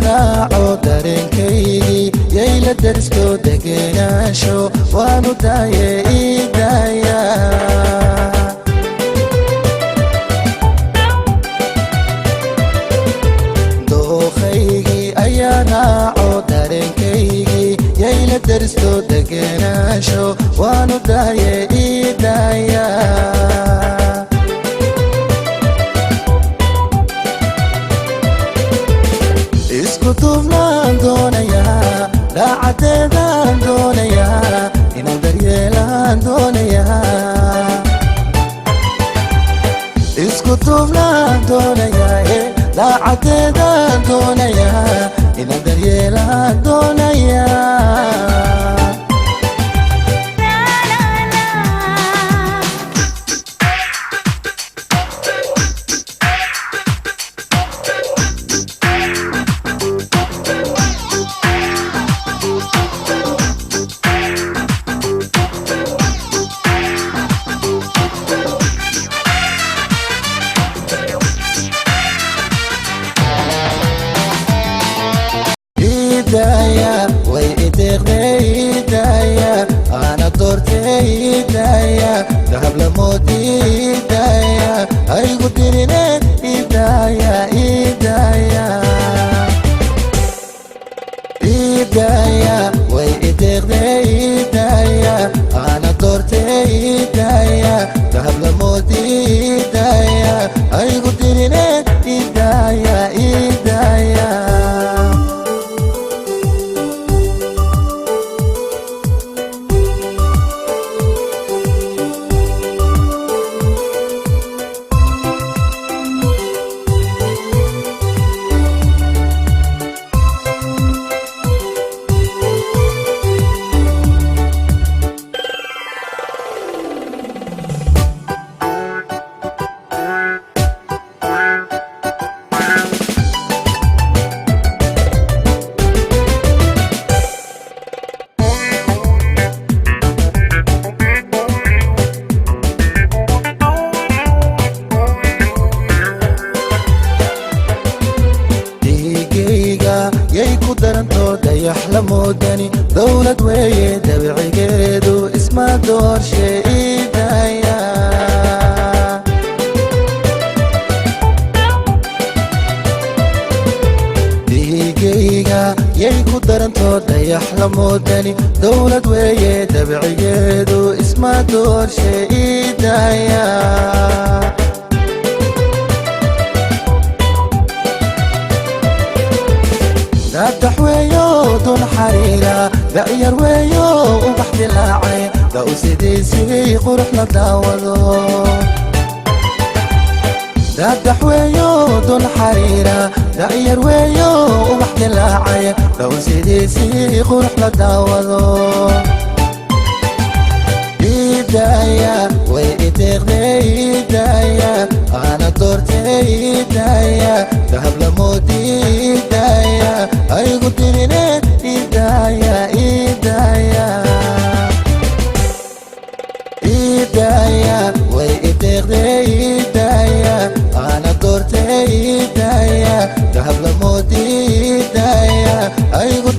raaco dareenkaygii yayla darisko degenaansho waanu daaye idaaya dooqaygii ayaa raaco dareenkaygii yayla darisko degenaansho waanu daaye idaaya iskutuubnaan doonayaa dhaacadeedaan doonayaa inaan daryeelaan doonayaa iskutuubnaan doonayaa dhaacadeedaan doonayaa inaan daryeelaan doonayaa way ideeqdeydaya ana doorteydaya dahab lamoodidaya aygu dirineed idaya idaya idaya way ideeqdeydaya ana doorteydaya dahab lamoodidaya aygu dirineed idaya idaya yay ku daranto dayax la moodani dowlad weeye dabicigeedu isma doorshe idaya dhiigayga yay ku daranto dayax la moodani dowlad weeye dabicigeedu isma doorshe idaya دادح ويو دون حريرة داير ويو وبحد اللاعي داو سيدي سي قرح لداولو دادح ويو دون حريرة داير ويو وبحد اللاعي داو سيدي سي قرح لداولو إيدايا وإيديغ إيدايا أنا دورتي إيدايا دهب لمودي إيدايا أيغو دينينيت إيدايا إيدايا إيدايا وإيديغ إيدايا أنا دورتي إيدايا دهب لمودي إيدايا أيغو